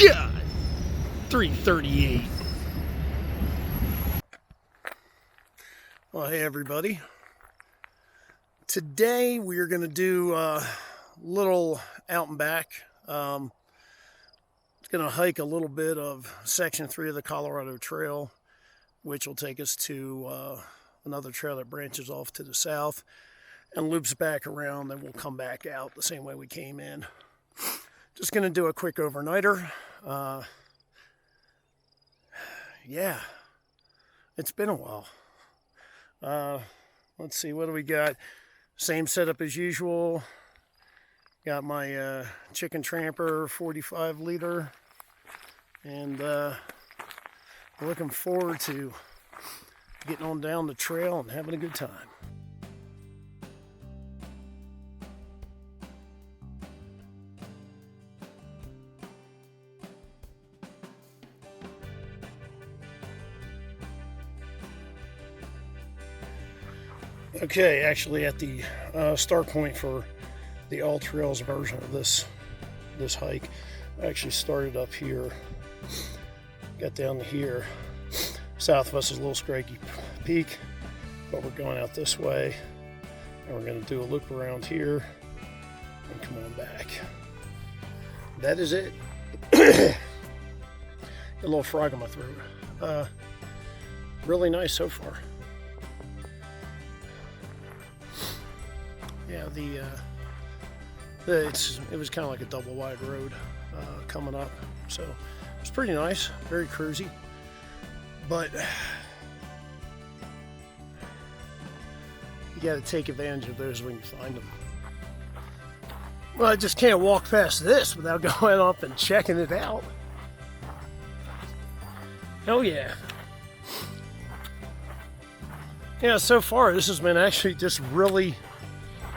God, 338. Well, hey everybody. Today we are going to do a little out and back. Going to hike a little bit of Section 3 of the Colorado Trail, which will take us to another trail that branches off to the south and loops back around, and we'll come back out the same way we came in. Just going to do a quick overnighter. Yeah, it's been a while. Let's see, what do we got? Same setup as usual. Got my chicken tramper 45 liter, and looking forward to getting on down the trail and having a good time. Okay, actually at the start point for the AllTrails version of this hike, I actually started up here, got down to here. South of us is a little scraggy peak, but we're going out this way, and we're going to do a loop around here and come on back. That is it. A little frog in my throat. Really nice so far. Yeah, it was kind of like a double wide road coming up, so it's pretty nice, very cruisy. But you got to take advantage of those when you find them. Well, I just can't walk past this without going up and checking it out. Hell yeah. Yeah, so far this has been actually just really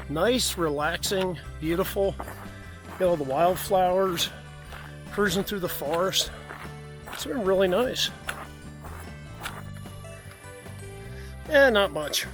nice, relaxing, beautiful. Got all the wildflowers, cruising through the forest. It's been really nice. Yeah, not much.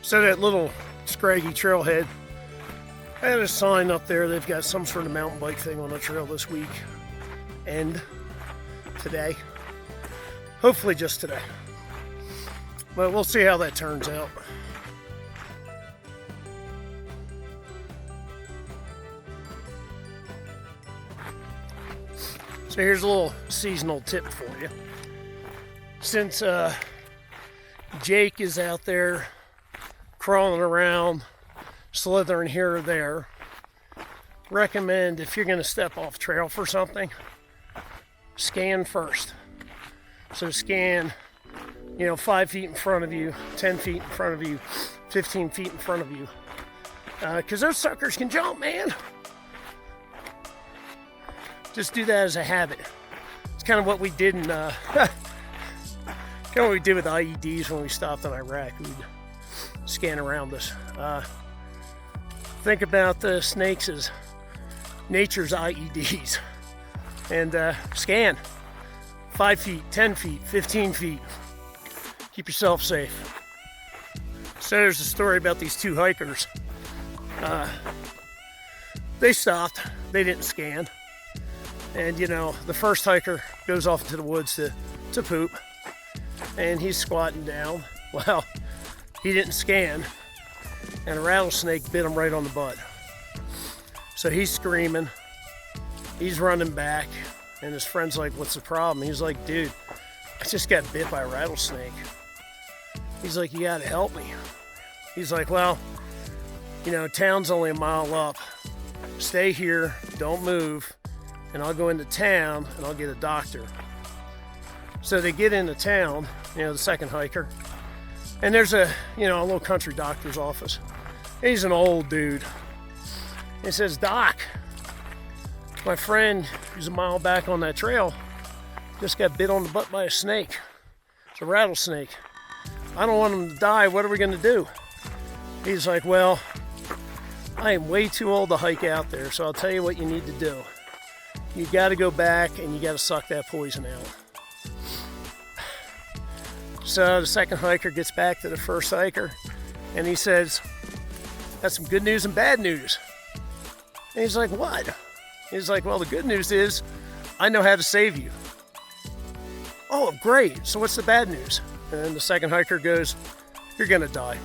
So that little scraggy trailhead, I had a sign up there. They've got some sort of mountain bike thing on the trail this week and today. Hopefully just today. But we'll see how that turns out. So here's a little seasonal tip for you. Since Jake is out there crawling around, slithering here or there, recommend if you're going to step off trail for something, scan first. So scan, 5 feet in front of you, 10 feet in front of you, 15 feet in front of you, because those suckers can jump, man. Just do that as a habit. It's kind of what we did in kind of what we did with IEDs when we stopped in Iraq. We'd scan around us. Think about the snakes as nature's IEDs, and scan 5 feet, 10 feet, 15 feet. Keep yourself safe. So there's a story about these two hikers. They stopped. They didn't scan. And the first hiker goes off into the woods to poop, and he's squatting down. Well, he didn't scan, and a rattlesnake bit him right on the butt. So he's screaming, he's running back, and his friend's like, "What's the problem?" He's like, "Dude, I just got bit by a rattlesnake." He's like, "You gotta help me." He's like, "Well, town's only a mile up. Stay here, don't move, and I'll go into town and I'll get a doctor." So they get into town, the second hiker, and there's a little country doctor's office. He's an old dude. He says, "Doc, my friend who's a mile back on that trail just got bit on the butt by a snake. It's a rattlesnake. I don't want him to die. What are we going to do?" He's like, "Well, I am way too old to hike out there, so I'll tell you what you need to do. you got to go back and you got to suck that poison out. So the second hiker gets back to the first hiker and he says, "That's some good news and bad news." And he's like, "What?" He's like, "Well, the good news is I know how to save you." "Oh, great. So what's the bad news?" And then the second hiker goes, "You're going to die."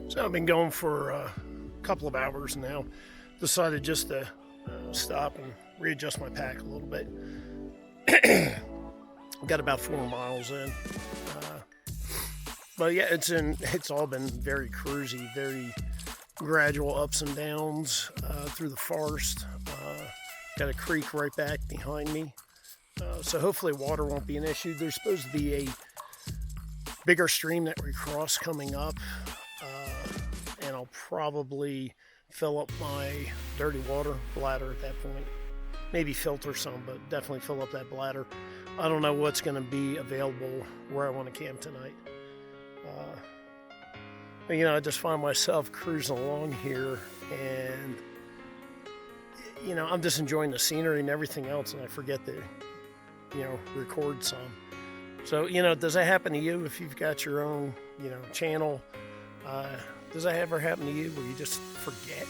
So I've been going for a couple of hours now. Decided just to stop and readjust my pack a little bit. Got about 4 miles in. But yeah, it's all been very cruisy, very gradual ups and downs through the forest. Got a creek right back behind me. So hopefully water won't be an issue. There's supposed to be a bigger stream that we cross coming up. And I'll probably fill up my dirty water bladder at that point. Maybe filter some, but definitely fill up that bladder. I don't know what's going to be available where I want to camp tonight. But, I just find myself cruising along here, and I'm just enjoying the scenery and everything else, and I forget to record some. So does that happen to you if you've got your own channel? Does that ever happen to you where you just forget?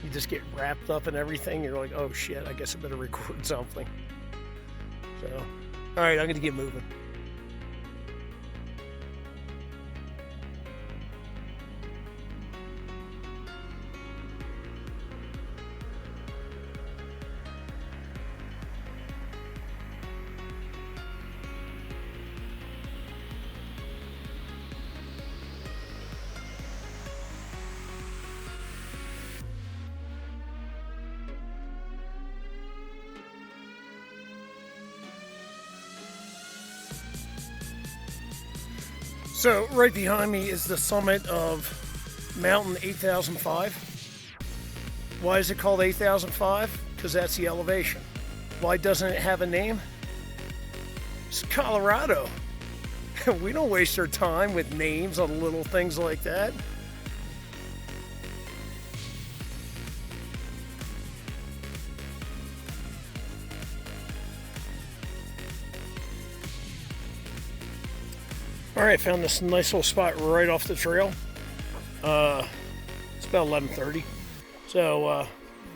You just get wrapped up in everything. You're like, "Oh shit, I guess I better record something." So, all right, I'm going to get moving. So right behind me is the summit of Mountain 8005. Why is it called 8005? Because that's the elevation. Why doesn't it have a name? It's Colorado. We don't waste our time with names on little things like that. All right, found this nice little spot right off the trail. It's about 11:30. So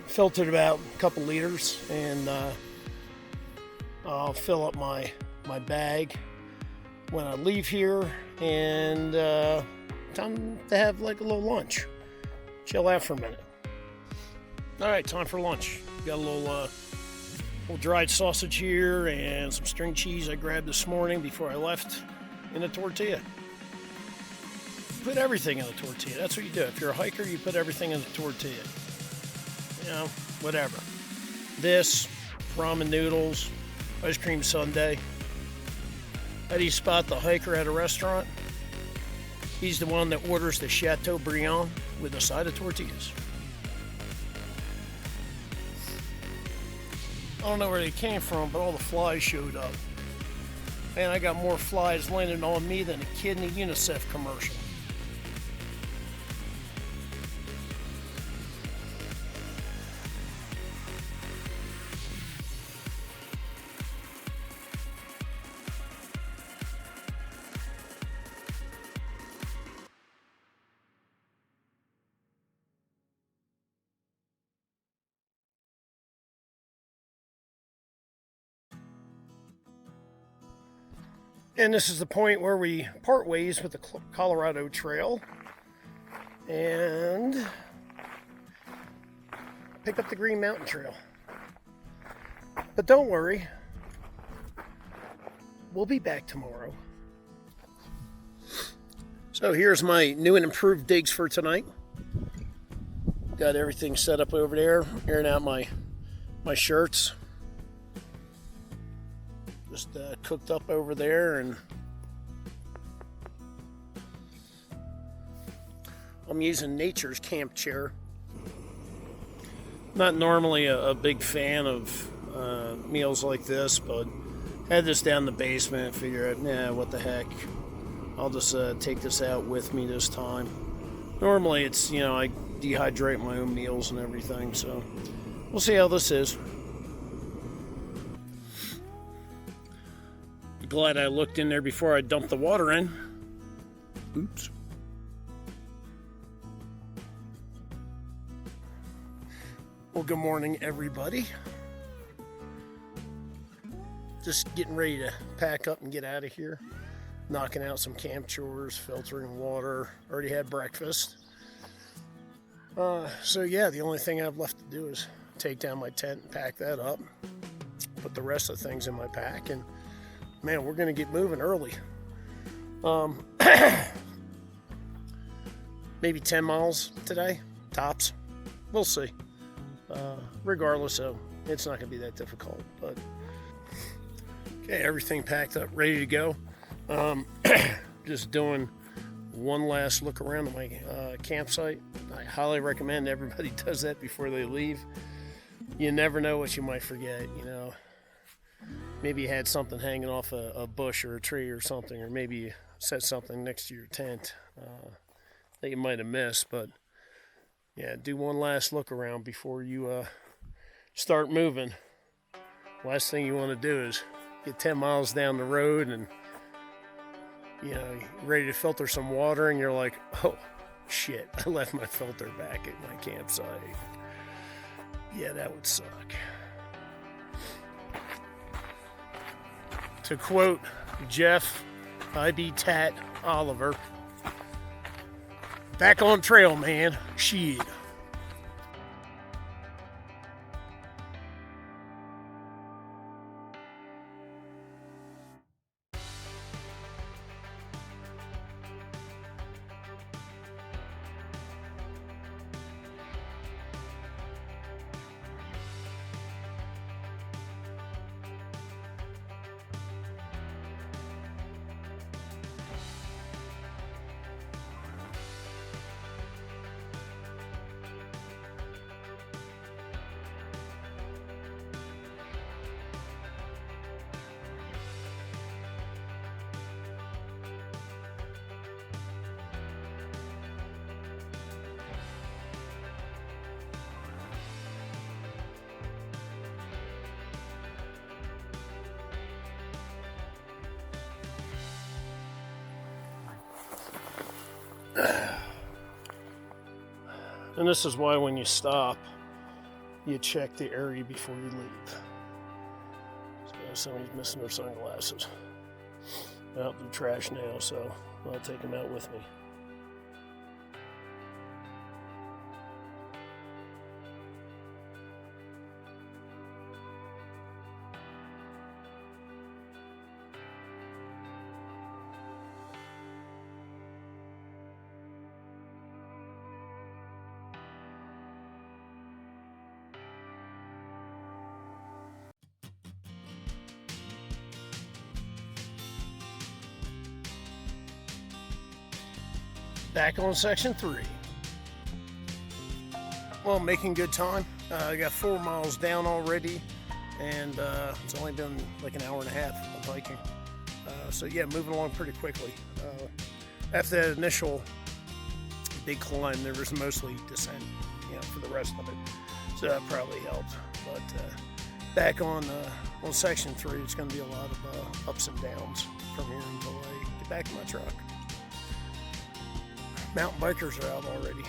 filtered about a couple liters, and I'll fill up my bag when I leave here, and time to have like a little lunch. Chill out for a minute. All right, time for lunch. Got a little dried sausage here and some string cheese I grabbed this morning before I left in a tortilla. Put everything in a tortilla. That's what you do. If you're a hiker, you put everything in a tortilla. Whatever. This, ramen noodles, ice cream sundae. How do you spot the hiker at a restaurant? He's the one that orders the Chateaubriand with a side of tortillas. I don't know where they came from, but all the flies showed up. Man, I got more flies landing on me than a kid in a UNICEF commercial. And this is the point where we part ways with the Colorado Trail and pick up the Green Mountain Trail. But don't worry, we'll be back tomorrow. So here's my new and improved digs for tonight. Got everything set up over there, airing out my shirts. Just cooked up over there, and I'm using Nature's camp chair. Not normally a big fan of meals like this, but had this down in the basement. Figure out, nah, what the heck? I'll just take this out with me this time. Normally, it's, you know, I dehydrate my own meals and everything, so we'll see how this is. Glad I looked in there before I dumped the water in. Oops. Well, good morning, everybody. Just getting ready to pack up and get out of here. Knocking out some camp chores, filtering water. Already had breakfast. So yeah, the only thing I've left to do is take down my tent and pack that up. Put the rest of the things in my pack, and man, we're gonna get moving early. Maybe 10 miles today, tops. We'll see. Regardless, so it's not gonna be that difficult. But okay, everything packed up, ready to go. Just doing one last look around my campsite. I highly recommend everybody does that before they leave. You never know what you might forget, you know. Maybe you had something hanging off a bush or a tree or something, or maybe you set something next to your tent that you might have missed. But yeah, do one last look around before you start moving. Last thing you want to do is get 10 miles down the road and, you know, you're ready to filter some water and you're like, oh shit, I left my filter back at my campsite. Yeah, that would suck. To quote Jeff I.B. Tat Oliver, back on trail, man. Shit. And this is why when you stop, you check the area before you leave. So somebody's missing their sunglasses. Out in the trash now, so I'll take them out with me. Back on section 3. Well, making good time. I got 4 miles down already, and it's only been like an hour and a half of hiking. So yeah, moving along pretty quickly. After that initial big climb, there was mostly descent, you know, for the rest of it. So that probably helped. But back on section 3, it's going to be a lot of ups and downs from here until I get back in my truck. Mountain bikers are out already.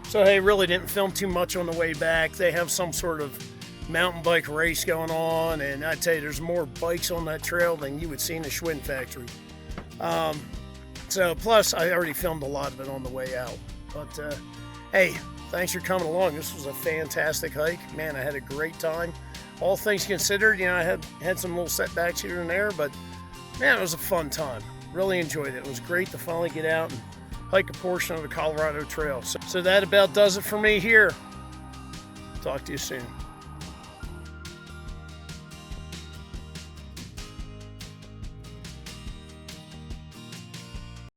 So hey, really didn't film too much on the way back. They have some sort of mountain bike race going on, and I tell you, there's more bikes on that trail than you would see in a Schwinn factory. So plus I already filmed a lot of it on the way out. But hey, thanks for coming along. This was a fantastic hike. Man, I had a great time. All things considered, you know, I had some little setbacks here and there, but man, it was a fun time. Really enjoyed it. It was great to finally get out and hike a portion of the Colorado Trail. So that about does it for me here. Talk to you soon.